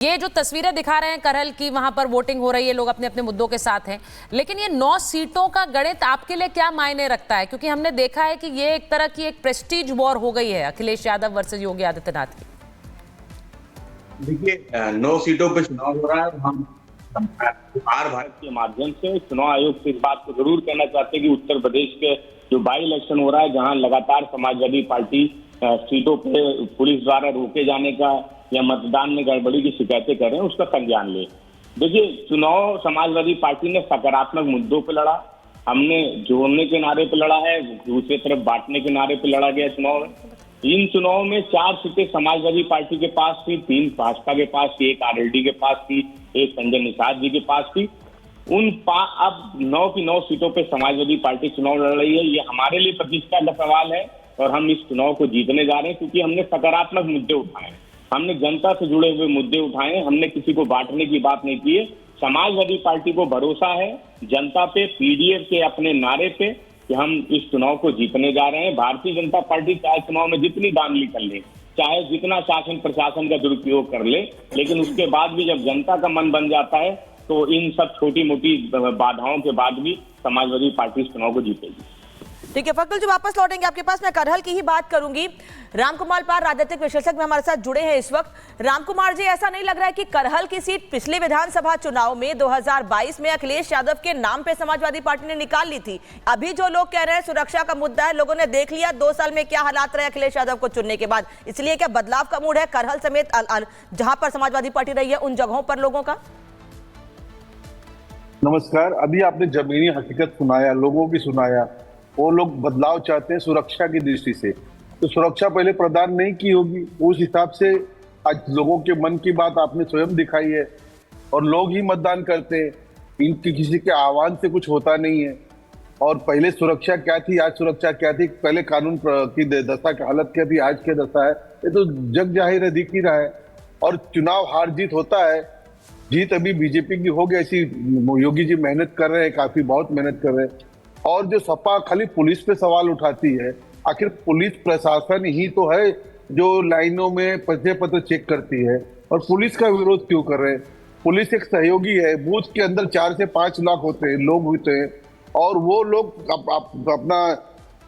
ये जो तस्वीरें दिखा रहे हैं करहल की, वहां पर वोटिंग हो रही है, लोग अपने अपने मुद्दों के साथ हैं, लेकिन ये 9 सीटों का गणित आपके लिए क्या मायने रखता है? क्योंकि हमने देखा है कि ये एक तरह की एक प्रेस्टीज वॉर हो गई है अखिलेश यादव वर्सेस योगी आदित्यनाथ की। देखिए 9 सीटों पर चुनाव हो रहा है। हम बिहार भारत के माध्यम से चुनाव आयोग से इस बात को जरूर कहना चाहते हैं कि उत्तर प्रदेश के जो बाई इलेक्शन हो रहा है, जहां लगातार समाजवादी पार्टी सीटों पे पुलिस द्वारा रोके जाने का या मतदान में गड़बड़ी की शिकायतें कर रहे हैं, उसका संज्ञान ले। देखिए, चुनाव समाजवादी पार्टी ने सकारात्मक मुद्दों पे लड़ा। हमने जोड़ने के नारे पे लड़ा है, दूसरी तरफ बांटने के नारे पे लड़ा गया चुनाव में। इन चुनाव में 4 सीटें समाजवादी पार्टी के पास थी, 3 भाजपा के पास थी, 1 आरएलडी के पास थी, 1 संजय निषाद जी के पास थी। अब 9 की 9 सीटों पे समाजवादी पार्टी चुनाव लड़ रही है। ये हमारे लिए प्रतिष्ठा का सवाल है और हम इस चुनाव को जीतने जा रहे हैं, क्योंकि हमने सकारात्मक मुद्दे उठाए, हमने जनता से जुड़े हुए मुद्दे उठाए, हमने किसी को बांटने की बात नहीं की है। समाजवादी पार्टी को भरोसा है जनता पे, पीडीएफ के अपने नारे पे कि हम इस चुनाव को जीतने जा रहे हैं। भारतीय जनता पार्टी चाहे चुनाव में जितनी धांधली कर ले, चाहे जितना शासन प्रशासन का दुरुपयोग कर ले, लेकिन उसके बाद भी जब जनता का मन बन जाता है तो इन सब छोटी मोटी बाधाओं के बाद भी समाजवादी पार्टी इस चुनाव को जीतेगी। ठीक है फकरुल जी, वापस लौटेंगे आपके पास। मैं करहल की ही बात करूंगी। रामकुमार पाल राजनीतिक विश्लेषक में हमारे साथ जुड़े हैं इस वक्त। रामकुमार जी, ऐसा नहीं लग रहा है कि करहल की सीट पिछले विधानसभा चुनाव में 2022 में अखिलेश यादव के नाम पे समाजवादी पार्टी ने निकाल ली थी? अभी जो लोग कह रहे हैं सुरक्षा का मुद्दा है, लोगों ने देख लिया 2 साल में क्या हालात रहे अखिलेश यादव को चुनने के बाद, इसलिए क्या बदलाव का मूड है करहल समेत जहां पर समाजवादी पार्टी रही है उन जगहों पर लोगों का? नमस्कार। अभी आपने जमीनी हकीकत सुनाया, लोगों की सुनाया। वो लोग बदलाव चाहते हैं सुरक्षा की दृष्टि से, तो सुरक्षा पहले प्रदान नहीं की होगी। उस हिसाब से आज लोगों के मन की बात आपने स्वयं दिखाई है और लोग ही मतदान करते हैं। इनकी किसी के आह्वान से कुछ होता नहीं है। और पहले सुरक्षा क्या थी, आज सुरक्षा क्या थी, पहले कानून की दशा की हालत क्या थी, आज क्या दशा है, ये तो जग जाहिर है, दिख ही रहा है। और चुनाव हार जीत होता है। जीत अभी बीजेपी की हो गई, ऐसी योगी जी मेहनत कर रहे हैं, काफी बहुत मेहनत कर रहे हैं। और जो सपा खाली पुलिस पे सवाल उठाती है, आखिर पुलिस प्रशासन ही तो है जो लाइनों में परिचय पत्र चेक करती है, और पुलिस का विरोध क्यों कर रहे हैं? पुलिस एक सहयोगी है। बूथ के अंदर 4 से 5 लाख होते हैं, लोग होते हैं, और वो लोग अपना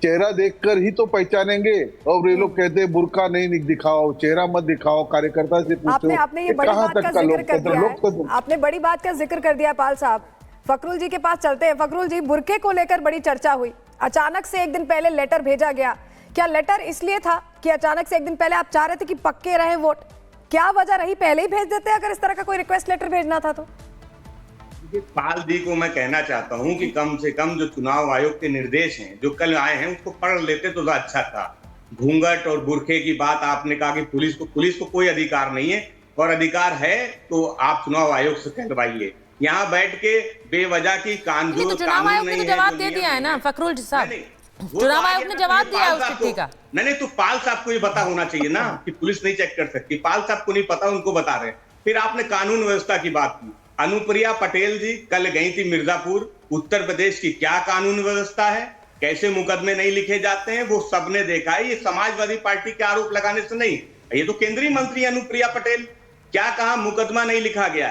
चेहरा देखकर ही तो पहचानेंगे। और ये लोग कहते हैं बुर्का नहीं दिखाओ, चेहरा मत दिखाओ, कार्यकर्ता से पूछो। आपने ये बड़ी बात का जिक्र कर दिया है। आपने बड़ी बात का जिक्र कर दिया पाल साहब। फकरुल जी के पास चलते हैं। फकरुल जी, बुरके को लेकर बड़ी चर्चा हुई। अचानक से एक दिन पहले लेटर भेजा गया। क्या लेटर इसलिए था कि अचानक से एक दिन पहले आप चाह रहे थे कि पक्के रहे वोट? क्या वजह रही? पहले ही भेज देते अगर इस तरह का कोई रिक्वेस्ट लेटर भेजना था तो। पाल जी को मैं कहना चाहता हूं कि कम से कम जो चुनाव आयोग के निर्देश हैं जो कल आए हैं उसको पढ़ लेते तो अच्छा था। घूंघट और बुरखे की बात आपने कहा कि पुलिस को कोई अधिकार नहीं है, और अधिकार है तो आप चुनाव आयोग से कहलवाइए। यहाँ बैठ के बेवजह की कानून तो चुनाव आयोग ने तो जवाब दे दिया है ना फकरुल साहब, चुनाव आयोग ने जवाब दिया है उस चिट्ठी का। नहीं, तो पाल साहब को ये पता होना चाहिए ना कि पुलिस नहीं चेक कर सकती। पाल साहब को नहीं पता, उनको बता रहे। फिर आपने कानून व्यवस्था की बात की। अनुप्रिया पटेल जी कल गई थी मिर्जापुर। उत्तर प्रदेश की क्या कानून व्यवस्था है, कैसे मुकदमे नहीं लिखे जाते हैं, वो सबने देखा है। ये समाजवादी पार्टी के आरोप लगाने से नहीं, ये तो केंद्रीय मंत्री अनुप्रिया पटेल। क्या कहा, मुकदमा नहीं लिखा गया,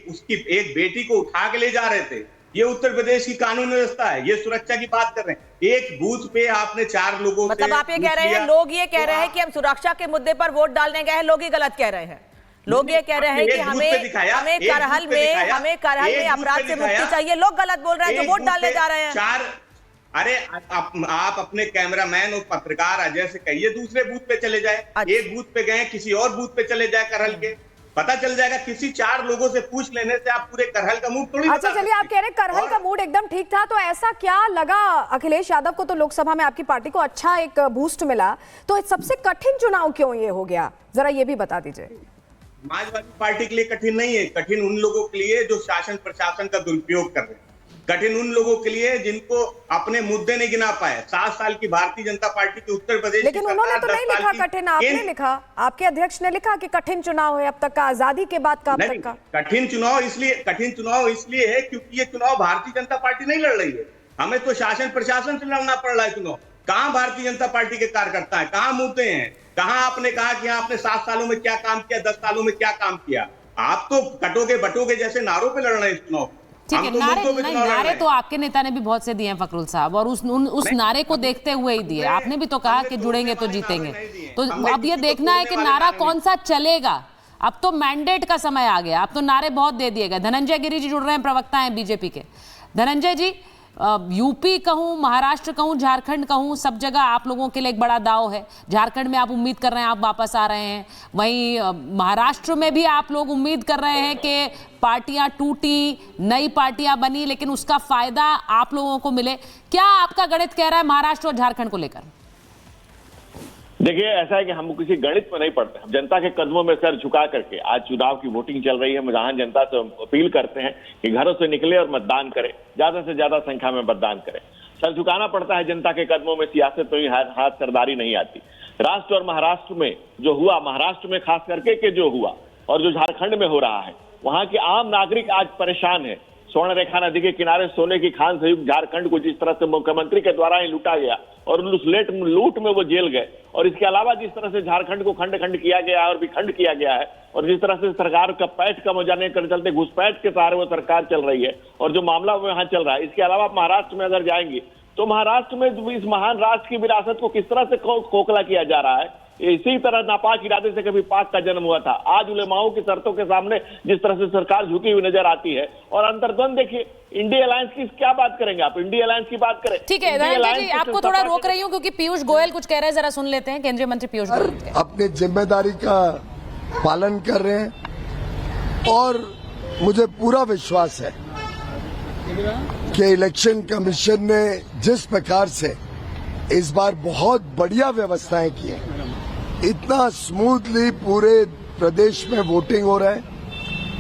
उसकी एक बेटी को उठा के ले जा रहे थे। ये उत्तर प्रदेश की कानून व्यवस्था है, ये सुरक्षा की बात कर रहे हैं। एक बूथ पे आपने 4 लोगों से मतलब आप ये कह रहे हैं, लोग ये कह रहे हैं कि हम सुरक्षा के मुद्दे पर वोट डालने गए हैं, लोग ही गलत कह रहे हैं। लोग ये कह रहे हैं कि हमें करहल में अपराध से मुक्ति चाहिए। लोग गलत बोल रहे हैं जो वोट डालने जा रहे हैं। अरे आप अपने कैमरामैन और पत्रकार अजय से कहिए दूसरे बूथ पे चले जाए। एक बूथ पे गए, किसी और बूथ पे चले जाए करहल के, पता चल जाएगा। किसी 4 लोगों से पूछ लेने से आप पूरे करहल का मूड थोड़ी। अच्छा चलिए, आप कह रहे हैं करहल का मूड एकदम ठीक था, तो ऐसा क्या लगा अखिलेश यादव को? तो लोकसभा में आपकी पार्टी को अच्छा एक बूस्ट मिला, तो सबसे कठिन चुनाव क्यों ये हो गया, जरा ये भी बता दीजिए। समाजवादी पार्टी के लिए कठिन नहीं है, कठिन उन लोगों के लिए जो शासन प्रशासन का दुरुपयोग कर रहे हैं। कठिन उन लोगों के लिए जिनको अपने मुद्दे नहीं गिना पाए। 7 साल की भारतीय जनता पार्टी के उत्तर प्रदेश, लेकिन उन्होंने तो नहीं लिखा कठिन, आपने लिखा, आपके अध्यक्ष ने लिखा कि कठिन चुनाव है अब तक का, आजादी के बाद का अब तक का। कठिन चुनाव इसलिए है क्योंकि ये चुनाव भारतीय जनता पार्टी नहीं लड़ रही है। हमें तो शासन प्रशासन से लड़ना पड़ रहा है चुनाव। कहां भारतीय जनता पार्टी के कार्यकर्ता है, कहां मुद्दे हैं, कहां आपने कहा कि आपने 7 सालों में क्या काम किया, 10 सालों में क्या काम किया। आप तो कटोगे बटोगे जैसे नारों पे लड़ रहे हैं चुनाव। ठीक है, नारे तो आपके नेता ने भी बहुत से दिए हैं फकरुल साहब, और उस नारे को देखते हुए ही दिए। आपने भी तो कहा कि जुड़ेंगे तो जीतेंगे, तो अब ये देखना है कि नारा कौन सा चलेगा। अब तो मैंडेट का समय आ गया, अब तो नारे बहुत दे दिए गए। धनंजय गिरी जी जुड़ रहे हैं, प्रवक्ता हैं बीजेपी के। धनंजय जी, यूपी कहूं, महाराष्ट्र कहूं, झारखंड कहूं, सब जगह आप लोगों के लिए एक बड़ा दाव है। झारखंड में आप उम्मीद कर रहे हैं आप वापस आ रहे हैं, वहीं महाराष्ट्र में भी आप लोग उम्मीद कर रहे हैं कि पार्टियां टूटी, नई पार्टियां बनी, लेकिन उसका फायदा आप लोगों को मिले। क्या आपका गणित कह रहा है महाराष्ट्र और झारखंड को लेकर? देखिए, ऐसा है कि हम किसी गणित में नहीं पढ़ते, हम जनता के कदमों में सर झुका करके, आज चुनाव की वोटिंग चल रही है, हम जहां जनता से अपील करते हैं कि घरों से निकले और मतदान करें, ज्यादा से ज्यादा संख्या में मतदान करें। सर झुकाना पड़ता है जनता के कदमों में, सियासत में हाथ सरदारी नहीं आती। राष्ट्र और महाराष्ट्र में जो हुआ, महाराष्ट्र में खास करके के जो हुआ और जो झारखंड में हो रहा है, वहां के आम नागरिक आज परेशान है। स्वर्ण रेखा नदी के किनारे सोने की खान संयुक्त झारखंड को जिस तरह से मुख्यमंत्री के द्वारा ही लूटा गया और उस लूट में वो जेल गए, और इसके अलावा जिस तरह से झारखंड को खंड खंड किया गया है और विखंड किया गया है, और जिस तरह से सरकार का पैठ कम हो जाने के चलते घुसपैठ के सहारे वो सरकार चल रही है, और जो मामला वो यहाँ चल रहा है। इसके अलावा महाराष्ट्र में अगर जाएंगे तो महाराष्ट्र में इस महान राष्ट्र की विरासत को किस तरह से खोखला किया जा रहा है। इसी तरह नापाक इरादे से कभी पाक का जन्म हुआ था। आज उलेमाओं की शर्तों के सामने जिस तरह से सरकार झुकी हुई नजर आती है, और अंतर्द्वंद देखिए, इंडिया अलायंस की क्या बात करेंगे आप? इंडिया अलायंस की बात करें। ठीक है धनंजय जी, आपको थोड़ा रोक रही हूँ क्योंकि पीयूष गोयल कुछ कह रहे हैं, जरा सुन लेते हैं। केंद्रीय मंत्री पीयूष गोयल अपनी जिम्मेदारी का पालन कर रहे हैं, और मुझे पूरा विश्वास है कि इलेक्शन कमीशन ने जिस प्रकार से इस बार बहुत बढ़िया व्यवस्थाएं की हैं, इतना स्मूथली पूरे प्रदेश में वोटिंग हो रहा है,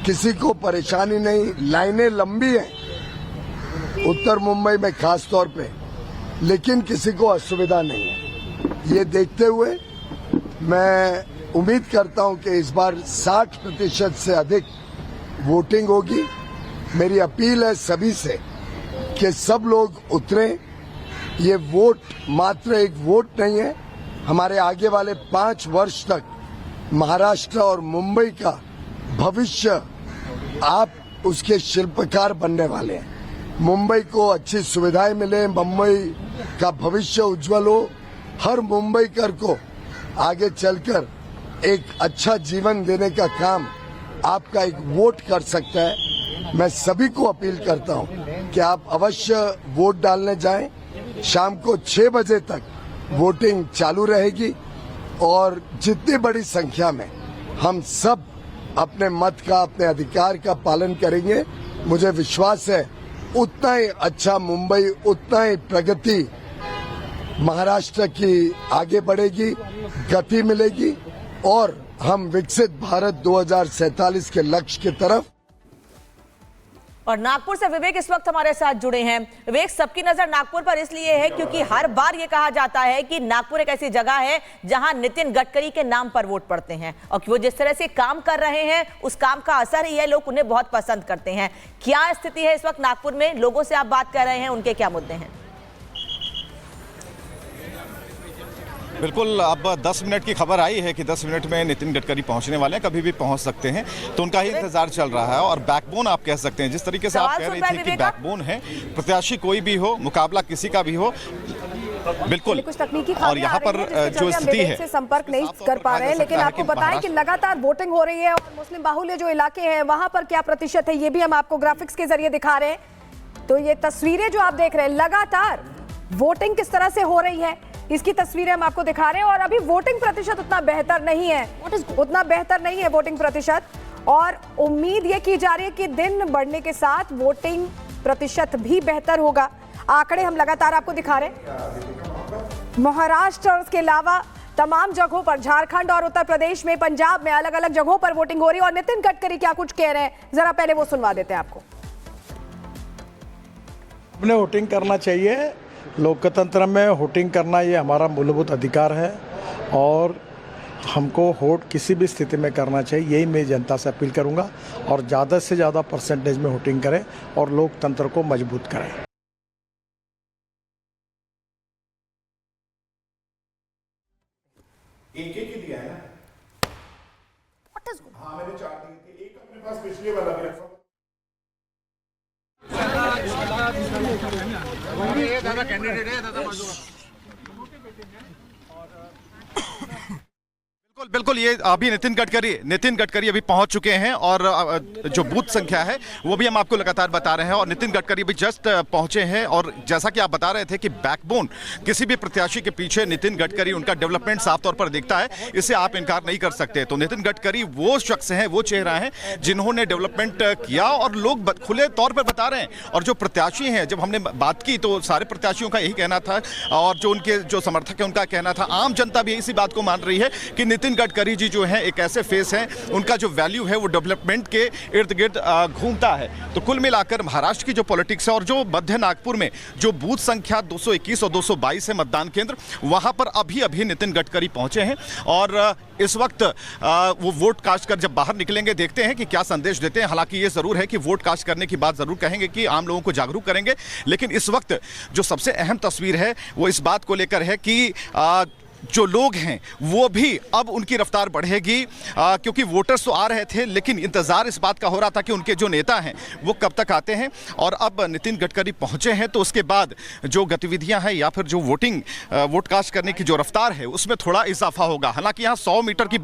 किसी को परेशानी नहीं, लाइनें लंबी हैं उत्तर मुंबई में खास तौर पे, लेकिन किसी को असुविधा नहीं है। ये देखते हुए मैं उम्मीद करता हूं कि इस बार 60% से अधिक वोटिंग होगी। मेरी अपील है सभी से कि सब लोग उतरें। ये वोट मात्र एक वोट नहीं है, हमारे आगे वाले 5 वर्ष तक महाराष्ट्र और मुंबई का भविष्य आप उसके शिल्पकार बनने वाले हैं। मुंबई को अच्छी सुविधाएं मिले, मुंबई का भविष्य उज्जवल हो, हर मुंबईकर को आगे चलकर एक अच्छा जीवन देने का काम आपका एक वोट कर सकता है। मैं सभी को अपील करता हूं कि आप अवश्य वोट डालने जाएं। शाम को 6 बजे तक वोटिंग चालू रहेगी, और जितनी बड़ी संख्या में हम सब अपने मत का, अपने अधिकार का पालन करेंगे, मुझे विश्वास है उतना ही अच्छा मुंबई, उतना ही प्रगति महाराष्ट्र की आगे बढ़ेगी, गति मिलेगी, और हम विकसित भारत 2047 के लक्ष्य की तरफ। और नागपुर से विवेक इस वक्त हमारे साथ जुड़े हैं। विवेक, सबकी नजर नागपुर पर इसलिए है क्योंकि हर बार ये कहा जाता है कि नागपुर एक ऐसी जगह है जहां नितिन गडकरी के नाम पर वोट पड़ते हैं, और वो जिस तरह से काम कर रहे हैं उस काम का असर ही है, लोग उन्हें बहुत पसंद करते हैं। क्या स्थिति है इस वक्त नागपुर में? लोगों से आप बात कर रहे हैं, उनके क्या मुद्दे हैं? बिल्कुल, अब 10 मिनट की खबर आई है कि 10 मिनट में नितिन गडकरी पहुंचने वाले हैं, कभी भी पहुंच सकते हैं, तो उनका ही इंतजार चल रहा है। और बैकबोन आप कह सकते हैं, जिस तरीके से आप कह रही थी कि बैकबोन है, प्रत्याशी कोई भी हो, मुकाबला किसी का भी हो, बिल्कुल। कुछ तकनीकी और यहाँ पर जो स्थिति है, से संपर्क नहीं कर पा रहे हैं, लेकिन आपको बताएं कि लगातार वोटिंग हो रही है, और मुस्लिम बाहुल्य जो इलाके हैं वहां पर क्या प्रतिशत है ये भी हम आपको ग्राफिक्स के जरिए दिखा रहे हैं। तो ये तस्वीरें जो आप देख रहे हैं, लगातार वोटिंग किस तरह से हो रही है, इसकी तस्वीरें हम आपको दिखा रहे हैं। और अभी वोटिंग प्रतिशत उतना बेहतर नहीं है, वोटिंग प्रतिशत, और उम्मीद ये की जा रही है कि दिन बढ़ने के साथ वोटिंग प्रतिशत भी बेहतर होगा। आंकड़े हम लगातार आपको दिखा रहे हैं। महाराष्ट्र और उसके अलावा तमाम जगहों पर, झारखंड और उत्तर प्रदेश में, पंजाब में, अलग अलग जगहों पर वोटिंग हो रही है। और नितिन गडकरी क्या कुछ कह रहे हैं, जरा पहले वो सुनवा देते हैं आपको। हमने वोटिंग करना चाहिए, लोकतंत्र में वोटिंग करना ये हमारा मूलभूत अधिकार है, और हमको वोट किसी भी स्थिति में करना चाहिए, यही मैं जनता से अपील करूंगा। और ज़्यादा से ज़्यादा परसेंटेज में वोटिंग करें और लोकतंत्र को मजबूत करें। एक ही दिया है ना? हाँ, मैंने 4 दी थी, एक अपने बिल्कुल ये अभी नितिन गडकरी अभी पहुंच चुके हैं और जो बूथ संख्या है वो भी हम आपको लगातार बता रहे हैं और नितिन गडकरी अभी जस्ट पहुंचे हैं और जैसा कि आप बता रहे थे कि बैकबोन किसी भी प्रत्याशी के पीछे नितिन गडकरी, उनका डेवलपमेंट साफ तौर पर दिखता है, इससे आप इनकार नहीं कर सकते। तो नितिन गडकरी वो शख्स हैं, वो चेहरा है जिन्होंने डेवलपमेंट किया और लोग खुले तौर पर बता रहे हैं। और जो प्रत्याशी हैं, जब हमने बात की तो सारे प्रत्याशियों का यही कहना था और जो उनके जो समर्थक है उनका कहना था, आम जनता भी इसी बात को मान रही है कि नितिन गडकरी जी जो है एक ऐसे फेस हैं, उनका जो वैल्यू है वो डेवलपमेंट के इर्द गिर्द घूमता है। तो कुल मिलाकर महाराष्ट्र की जो पॉलिटिक्स है और जो मध्य नागपुर में जो बूथ संख्या 221 और 222 है मतदान केंद्र, वहां पर अभी अभी नितिन गडकरी पहुंचे हैं और इस वक्त वो वोट कास्ट कर जब बाहर निकलेंगे, देखते हैं कि क्या संदेश देते हैं। हालांकि ये जरूर है कि वोट कास्ट करने की बात जरूर कहेंगे कि आम लोगों को जागरूक करेंगे, लेकिन इस वक्त जो सबसे अहम तस्वीर है वो इस बात को लेकर है कि जो लोग हैं वो भी अब उनकी रफ्तार बढ़ेगी, क्योंकि वोटर्स तो आ रहे थे लेकिन इंतजार इस बात का हो रहा था कि उनके जो नेता हैं वो कब तक आते हैं। और अब नितिन गडकरी पहुंचे हैं तो उसके बाद जो गतिविधियां हैं या फिर जो वोट कास्ट करने की जो रफ्तार है उसमें थोड़ा इजाफा होगा। हालांकि यहाँ 100 मीटर की